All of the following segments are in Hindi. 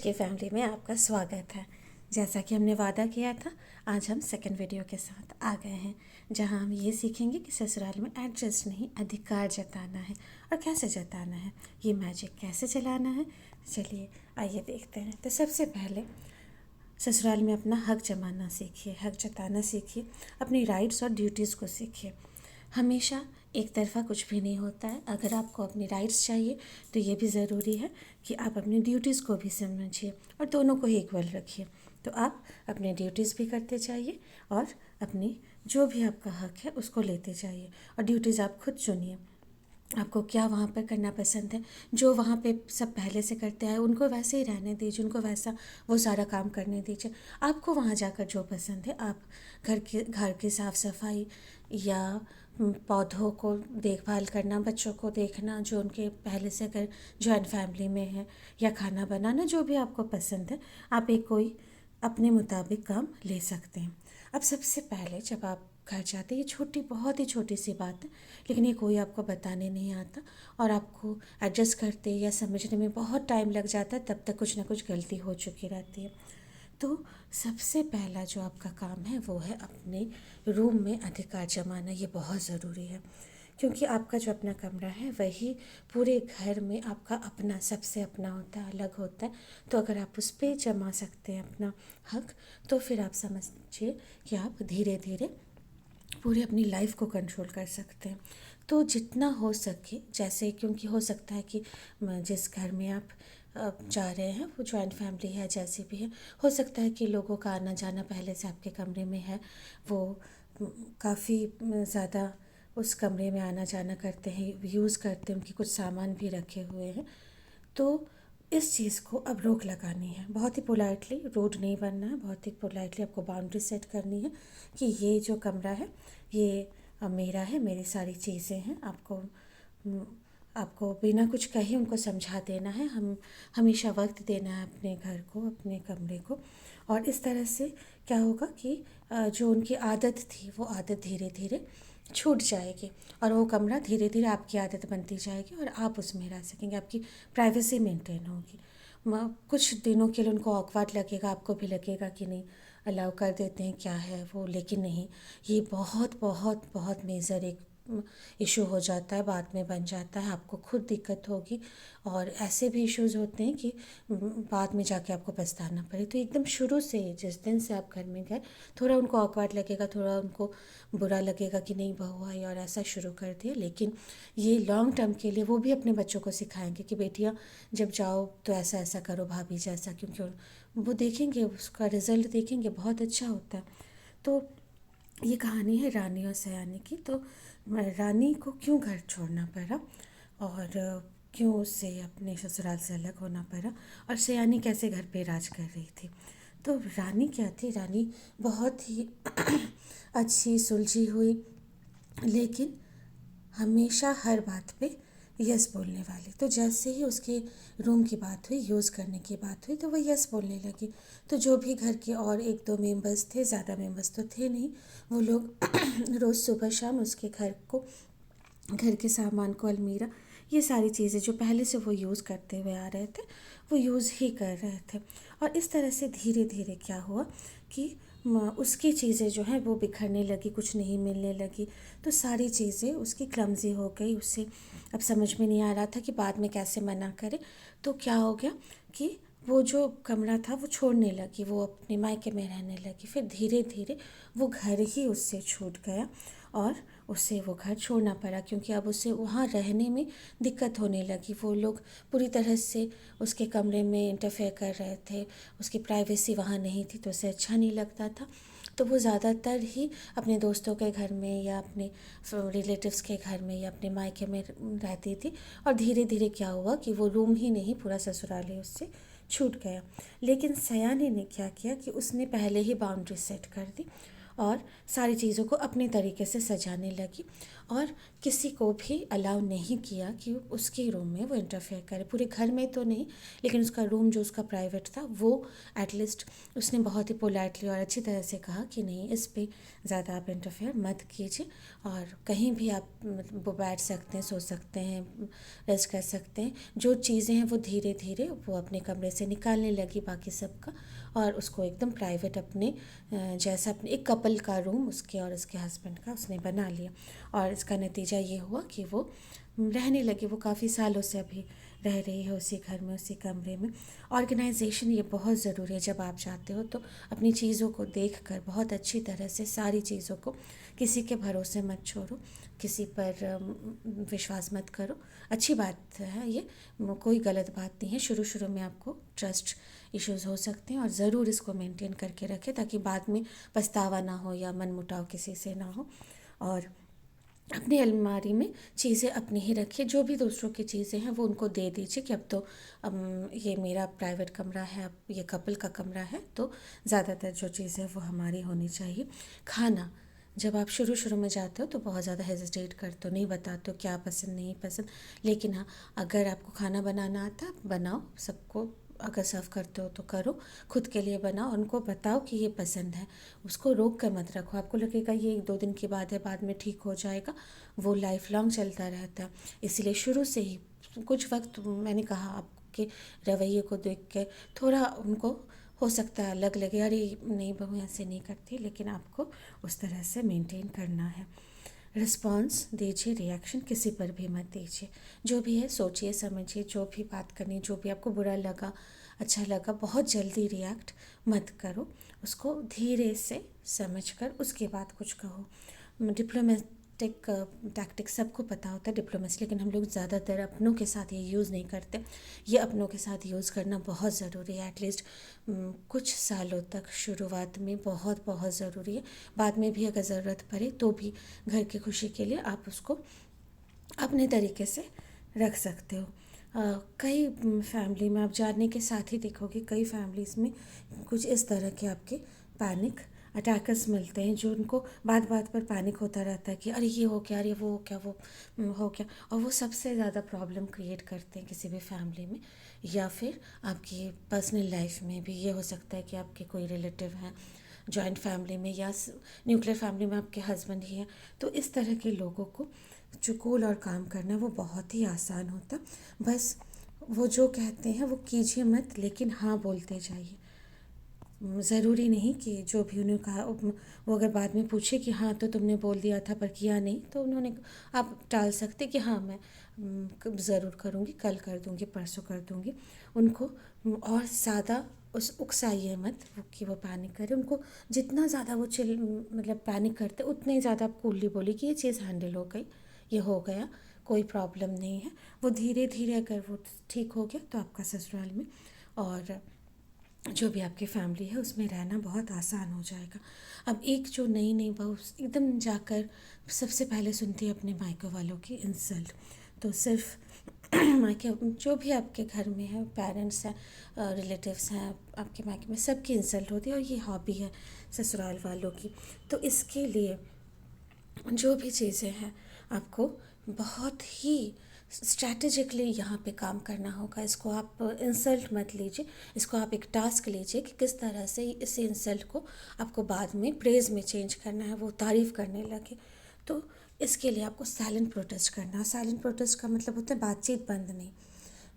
की फैमिली में आपका स्वागत है। जैसा कि हमने वादा किया था, आज हम सेकंड वीडियो के साथ आ गए हैं, जहां हम ये सीखेंगे कि ससुराल में एडजस्ट नहीं अधिकार जताना है और कैसे जताना है, ये मैजिक कैसे चलाना है। चलिए आइए देखते हैं। तो सबसे पहले ससुराल में अपना हक जमाना सीखिए, हक जताना सीखिए, अपनी राइट्स और ड्यूटीज़ को सीखिए। हमेशा एक तरफ़ा कुछ भी नहीं होता है। अगर आपको अपनी राइट्स चाहिए तो ये भी ज़रूरी है कि आप अपनी ड्यूटीज़ को भी समझिए और दोनों को ही इक्वल रखिए। तो आप अपनी ड्यूटीज़ भी करते जाइए और अपनी जो भी आपका हक है उसको लेते जाइए। और ड्यूटीज़ आप खुद चुनिए, आपको क्या वहाँ पर करना पसंद है। जो वहाँ पे सब पहले से करते आए उनको वैसे ही रहने दीजिए, उनको वैसा वो सारा काम करने दीजिए। आपको वहाँ जाकर जो पसंद है, आप घर की साफ़ सफाई या पौधों को देखभाल करना, बच्चों को देखना जो उनके पहले से अगर जॉइंट फैमिली में है, या खाना बनाना, जो भी आपको पसंद है आप एक कोई अपने मुताबिक काम ले सकते हैं। अब सबसे पहले जब आप घर जाते हैं, ये छोटी बहुत ही छोटी सी बात है, लेकिन ये कोई आपको बताने नहीं आता और आपको एडजस्ट करते या समझने में बहुत टाइम लग जाता है, तब तक कुछ ना कुछ गलती हो चुकी रहती है। तो सबसे पहला जो आपका काम है वो है अपने रूम में अधिकार जमाना। ये बहुत ज़रूरी है, क्योंकि आपका जो अपना कमरा है वही पूरे घर में आपका अपना सबसे अपना होता है, अलग होता है। तो अगर आप उस पर जमा सकते हैं अपना हक, तो फिर आप समझिए कि आप धीरे धीरे पूरी अपनी लाइफ को कंट्रोल कर सकते हैं। तो जितना हो सके, जैसे क्योंकि हो सकता है कि जिस घर में आप जा रहे हैं वो जॉइंट फैमिली है, जैसी भी है, हो सकता है कि लोगों का आना जाना पहले से आपके कमरे में है, वो काफ़ी ज़्यादा उस कमरे में आना जाना करते हैं, यूज़ करते हैं, उनके कुछ सामान भी रखे हुए हैं। तो इस चीज़ को अब रोक लगानी है, बहुत ही पोलाइटली, रूड नहीं बनना है, बहुत ही पोलाइटली आपको बाउंड्री सेट करनी है कि ये जो कमरा है ये मेरा है, मेरी सारी चीज़ें हैं। आपको बिना कुछ कहे उनको समझा देना है। हम हमेशा वक्त देना है अपने घर को, अपने कमरे को। और इस तरह से क्या होगा कि जो उनकी आदत थी वो आदत धीरे धीरे छूट जाएगी और वो कमरा धीरे धीरे आपकी आदत बनती जाएगी और आप उसमें रह सकेंगे, आपकी प्राइवेसी मेंटेन होगी। कुछ दिनों के लिए उनको ऑकवर्ड लगेगा, आपको भी लगेगा कि नहीं अलाउ कर देते हैं, क्या है वो, लेकिन नहीं, ये बहुत बहुत बहुत मेजर एक इशू हो जाता है, बाद में बन जाता है, आपको खुद दिक्कत होगी। और ऐसे भी इश्यूज़ होते हैं कि बाद में जाके आपको पछताना पड़े। तो एकदम शुरू से ही जिस दिन से आप घर में गए, थोड़ा उनको ऑकवर्ड लगेगा, थोड़ा उनको बुरा लगेगा कि नहीं बहू आई और ऐसा शुरू कर दिया, लेकिन ये लॉन्ग टर्म के लिए वो भी अपने बच्चों को सिखाएंगे कि बेटियाँ जब जाओ तो ऐसा ऐसा करो भाभी जैसा, क्योंकि वो देखेंगे, उसका रिज़ल्ट देखेंगे, बहुत अच्छा होता है। तो ये कहानी है रानी और सयानी की। तो रानी को क्यों घर छोड़ना पड़ा और क्यों उसे अपने ससुराल से अलग होना पड़ा, और सयानी कैसे घर पे राज कर रही थी। तो रानी क्या थी, रानी बहुत ही अच्छी सुलझी हुई, लेकिन हमेशा हर बात पे यस बोलने वाली। तो जैसे ही उसके रूम की बात हुई, यूज़ करने की बात हुई, तो वो यस बोलने लगी। तो जो भी घर के और एक दो मेंबर्स थे, ज़्यादा मेंबर्स तो थे नहीं, वो लोग रोज़ सुबह शाम उसके घर को, घर के सामान को, अलमीरा, ये सारी चीज़ें जो पहले से वो यूज़ करते हुए आ रहे थे वो यूज़ ही कर रहे थे। और इस तरह से धीरे धीरे क्या हुआ कि उसकी चीज़ें जो हैं वो बिखरने लगी, कुछ नहीं मिलने लगी। तो सारी चीज़ें उसकी क्लमजी हो गई, उससे अब समझ में नहीं आ रहा था कि बाद में कैसे मना करे। तो क्या हो गया कि वो जो कमरा था वो छोड़ने लगी, वो अपने मायके में रहने लगी। फिर धीरे धीरे वो घर ही उससे छूट गया और उसे वो घर छोड़ना पड़ा, क्योंकि अब उसे वहाँ रहने में दिक्कत होने लगी। वो लोग पूरी तरह से उसके कमरे में इंटरफेयर कर रहे थे, उसकी प्राइवेसी वहाँ नहीं थी, तो उसे अच्छा नहीं लगता था। तो वो ज़्यादातर ही अपने दोस्तों के घर में या अपने रिलेटिव्स के घर में या अपने मायके में रहती थी। और धीरे धीरे क्या हुआ कि वो रूम ही नहीं, पूरा ससुराल ही उससे छूट गया। लेकिन सयानी ने क्या किया कि उसने पहले ही बाउंड्री सेट कर दी और सारी चीज़ों को अपने तरीके से सजाने लगी। और किसी को भी अलाउ नहीं किया कि उसके रूम में वो इंटरफेयर करे। पूरे घर में तो नहीं, लेकिन उसका रूम जो उसका प्राइवेट था वो एटलीस्ट उसने बहुत ही पोलाइटली और अच्छी तरह से कहा कि नहीं, इस पे ज़्यादा आप इंटरफेयर मत कीजिए, और कहीं भी आप मतलब वो बैठ सकते हैं, सो सकते हैं, रेस्ट कर सकते हैं। जो चीज़ें हैं वो धीरे धीरे वो अपने कमरे से निकालने लगी बाकी सबका, और उसको एकदम प्राइवेट अपने जैसा अपने एक कपल का रूम उसके और उसके हस्बैंड का उसने बना लिया। और इसका नतीजा ये हुआ कि वो रहने लगी। वो काफ़ी सालों से अभी रह रही है उसी घर में, उसी कमरे में। ऑर्गेनाइजेशन ये बहुत ज़रूरी है। जब आप जाते हो तो अपनी चीज़ों को देख कर बहुत अच्छी तरह से सारी चीज़ों को, किसी के भरोसे मत छोड़ो, किसी पर विश्वास मत करो। अच्छी बात है ये, कोई गलत बात नहीं है। शुरू शुरू में आपको ट्रस्ट इश्यूज़ हो सकते हैं, और ज़रूर इसको मेंटेन करके रखें ताकि बाद में पछतावा ना हो या मनमुटाव किसी से ना हो। और अपनी अलमारी में चीज़ें अपनी ही रखिए। जो भी दूसरों की चीज़ें हैं वो उनको दे दीजिए कि अब तो ये मेरा प्राइवेट कमरा है, अब ये कपल का कमरा है, तो ज़्यादातर जो चीज़ें हैं वो हमारी होनी चाहिए। खाना, जब आप शुरू शुरू में जाते हो तो बहुत ज़्यादा हेजिटेट करते हो, नहीं बताते हो क्या पसंद नहीं पसंद। लेकिन हाँ, अगर आपको खाना बनाना आता बनाओ, सबको अगर सर्व करते हो तो करो, खुद के लिए बनाओ, उनको बताओ कि ये पसंद है। उसको रोक कर मत रखो। आपको लगेगा ये 1-2 दिन की बात है, बाद में ठीक हो जाएगा, वो लाइफ लॉन्ग चलता रहता है। इसलिए शुरू से ही कुछ वक्त, मैंने कहा आपके रवैये को देख के थोड़ा उनको हो सकता है अलग लगे, अरे नहीं बहू ऐसे नहीं करती, लेकिन आपको उस तरह से मेंटेन करना है। रिस्पॉन्स दीजिए, रिएक्शन किसी पर भी मत दीजिए। जो भी है सोचिए समझिए, जो भी बात करनी, जो भी आपको बुरा लगा अच्छा लगा, बहुत जल्दी रिएक्ट मत करो। उसको धीरे से समझ कर उसके बाद कुछ कहो। डिप्लोमेटिक टैक्टिक सबको पता होता है डिप्लोमेसी, लेकिन हम लोग ज़्यादातर अपनों के साथ ये यूज़ नहीं करते। ये अपनों के साथ यूज़ करना बहुत ज़रूरी है। एटलीस्ट कुछ सालों तक शुरुआत में बहुत बहुत ज़रूरी है। बाद में भी अगर ज़रूरत पड़े तो भी घर की खुशी के लिए आप उसको अपने तरीके से रख सकते हो। कई फैमिली में आप जानने के साथ ही देखोगे, कई फैमिलीज़ में कुछ इस तरह के आपके पैनिक अटैकर्स मिलते हैं, जो उनको बात बात पर पैनिक होता रहता है कि अरे ये हो गया, अरे वो हो गया, वो हो गया। और वो सबसे ज़्यादा प्रॉब्लम क्रिएट करते हैं किसी भी फैमिली में, या फिर आपकी पर्सनल लाइफ में भी। ये हो सकता है कि आपके कोई रिलेटिव हैं जॉइंट फैमिली में, या न्यूक्लियर फैमिली में आपके हस्बैंड ही हैं। तो इस तरह के लोगों को जो कूल और काम करना वो बहुत ही आसान होता। बस वो जो कहते हैं वो कीजिए मत, लेकिन हाँ बोलते जाइए। ज़रूरी नहीं कि जो भी उन्होंने कहा वो अगर बाद में पूछे कि हाँ तो तुमने बोल दिया था पर किया नहीं, तो उन्होंने आप टाल सकते कि हाँ मैं ज़रूर करूँगी, कल कर दूँगी, परसों कर दूँगी। उनको और ज़्यादा उस उकसाइए मत कि वो पैनिक करे। उनको जितना ज़्यादा वो मतलब पैनिक करते उतने ही ज़्यादा आप कूलली बोली कि ये चीज़ हैंडल हो गई, ये हो गया, कोई प्रॉब्लम नहीं है। वो धीरे धीरे अगर वो ठीक हो गया तो आपका ससुराल में और जो भी आपकी फैमिली है उसमें रहना बहुत आसान हो जाएगा। अब एक जो नई नई बहू एकदम जाकर सबसे पहले सुनती है अपने मायके वालों की इंसल्ट, तो सिर्फ मायके जो भी आपके घर में है, पेरेंट्स हैं, रिलेटिव्स हैं, आपके मायके में सबकी इंसल्ट होती है, और ये हॉबी है ससुराल वालों की। तो इसके लिए जो भी चीज़ें हैं आपको बहुत ही स्ट्रैटेजिकली यहाँ पे काम करना होगा। इसको आप इंसल्ट मत लीजिए, इसको आप एक टास्क लीजिए कि किस तरह से इस इंसल्ट को आपको बाद में प्रेज़ में चेंज करना है, वो तारीफ़ करने लगे। तो इसके लिए आपको साइलेंट प्रोटेस्ट करना। साइलेंट प्रोटेस्ट का मतलब होता है बातचीत बंद नहीं,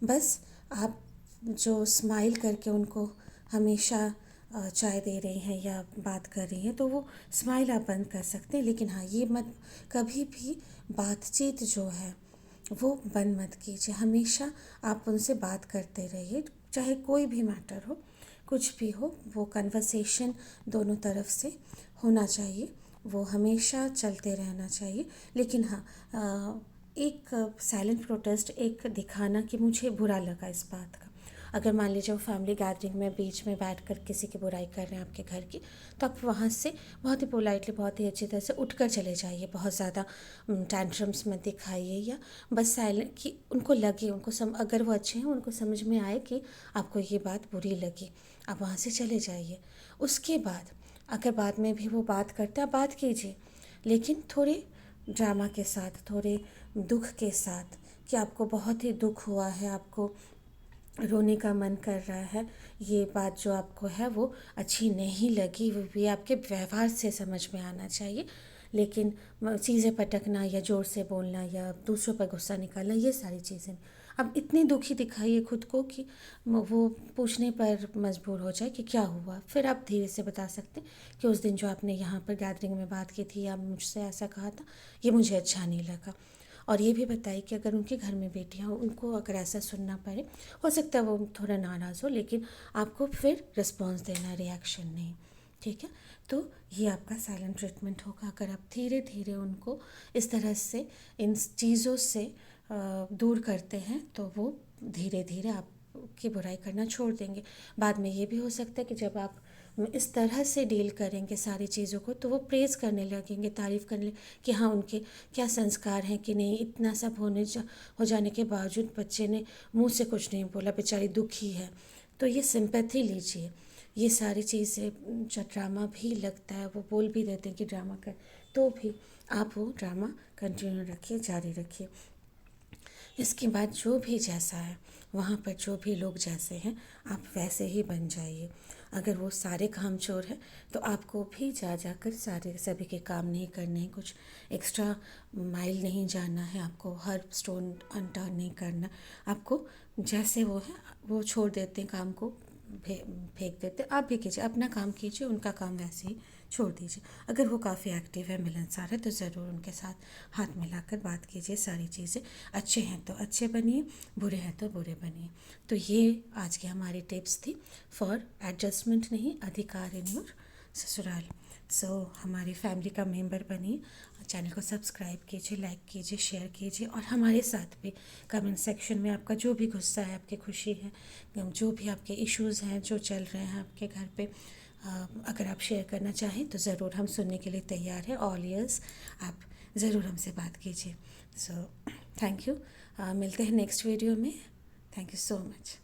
बस आप जो स्माइल करके उनको हमेशा चाय दे रही हैं या बात कर रही हैं, तो वो स्माइल आप बंद कर सकते हैं। लेकिन हाँ, ये मत कभी भी बातचीत जो है वो बंद मत कीजिए। हमेशा आप उनसे बात करते रहिए, चाहे कोई भी मैटर हो, कुछ भी हो, वो कन्वर्सेशन दोनों तरफ से होना चाहिए, वो हमेशा चलते रहना चाहिए। लेकिन हाँ, एक साइलेंट प्रोटेस्ट, एक दिखाना कि मुझे बुरा लगा इस बात का। अगर मान लीजिए वो फैमिली गैदरिंग में बीच में बैठकर किसी की बुराई कर रहे हैं आपके घर की, तो आप वहाँ से बहुत ही पोलाइटली, बहुत ही अच्छी तरह से उठकर चले जाइए। बहुत ज़्यादा टैंट्रम्स मत दिखाइए, या बस साइलेंट कि उनको लगे, अगर वो अच्छे हैं उनको समझ में आए कि आपको ये बात बुरी लगी, आप वहाँ से चले जाइए। उसके बाद अगर बाद में भी वो बात करते हैं, आप बात कीजिए, लेकिन थोड़े ड्रामा के साथ, थोड़े दुख के साथ, कि आपको बहुत ही दुख हुआ है, आपको रोने का मन कर रहा है, ये बात जो आपको है वो अच्छी नहीं लगी, वो भी आपके व्यवहार से समझ में आना चाहिए। लेकिन चीज़ें पटकना या ज़ोर से बोलना या दूसरों पर गुस्सा निकालना, ये सारी चीज़ें अब इतनी दुखी दिखाइए खुद को कि वो पूछने पर मजबूर हो जाए कि क्या हुआ। फिर आप धीरे से बता सकते हैं कि उस दिन जो आपने यहाँ पर गैदरिंग में बात की थी या मुझसे ऐसा कहा था, ये मुझे अच्छा नहीं लगा। और ये भी बताइए कि अगर उनके घर में बेटियाँ हो, उनको अगर ऐसा सुनना पड़े, हो सकता है वो थोड़ा नाराज़ हो, लेकिन आपको फिर रिस्पॉन्स देना, रिएक्शन नहीं। ठीक है, तो ये आपका साइलेंट ट्रीटमेंट होगा। अगर आप धीरे धीरे उनको इस तरह से इन चीज़ों से दूर करते हैं तो वो धीरे धीरे आपकी बुराई करना छोड़ देंगे। बाद में ये भी हो सकता है कि जब आप इस तरह से डील करेंगे सारी चीज़ों को, तो वो प्रेज़ करने लगेंगे, तारीफ़ करने कि हाँ, उनके क्या संस्कार हैं कि नहीं, इतना सब हो जाने के बावजूद बच्चे ने मुंह से कुछ नहीं बोला, बेचारी दुखी है। तो ये सिंपैथी लीजिए। ये सारी चीज़ें जो ड्रामा भी लगता है, वो बोल भी देते हैं कि ड्रामा कर, तो भी आप वो ड्रामा कंटिन्यू रखिए, जारी रखिए। इसके बाद जो भी जैसा है, वहाँ पर जो भी लोग जैसे हैं, आप वैसे ही बन जाइए। अगर वो सारे काम चोर हैं तो आपको भी जा कर सारे सभी के काम नहीं करने हैं, कुछ एक्स्ट्रा माइल नहीं जाना है, आपको हर स्टोन अनटर्न नहीं करना। आपको जैसे वो है वो छोड़ देते हैं काम को, फेंक देते, आप भी कीजिए, अपना काम कीजिए, उनका काम वैसे ही छोड़ दीजिए। अगर वो काफ़ी एक्टिव है, मिलनसार है, तो ज़रूर उनके साथ हाथ मिलाकर बात कीजिए। सारी चीज़ें अच्छे हैं तो अच्छे बनिए, बुरे हैं तो बुरे बनिए। तो ये आज की हमारी टिप्स थी फॉर एडजस्टमेंट, नहीं अधिकार इन योर ससुराल। हमारी फैमिली का मेंबर बनिए, चैनल को सब्सक्राइब कीजिए, लाइक कीजिए, शेयर कीजिए, और हमारे साथ भी कमेंट सेक्शन में आपका जो भी गुस्सा है, आपकी खुशी है, जो भी आपके इश्यूज़ हैं जो चल रहे हैं आपके घर पे, अगर आप शेयर करना चाहें तो ज़रूर हम सुनने के लिए तैयार हैं, ऑल ईयर्स। आप ज़रूर हमसे बात कीजिए। So thank you. मिलते हैं नेक्स्ट वीडियो में। Thank you so much.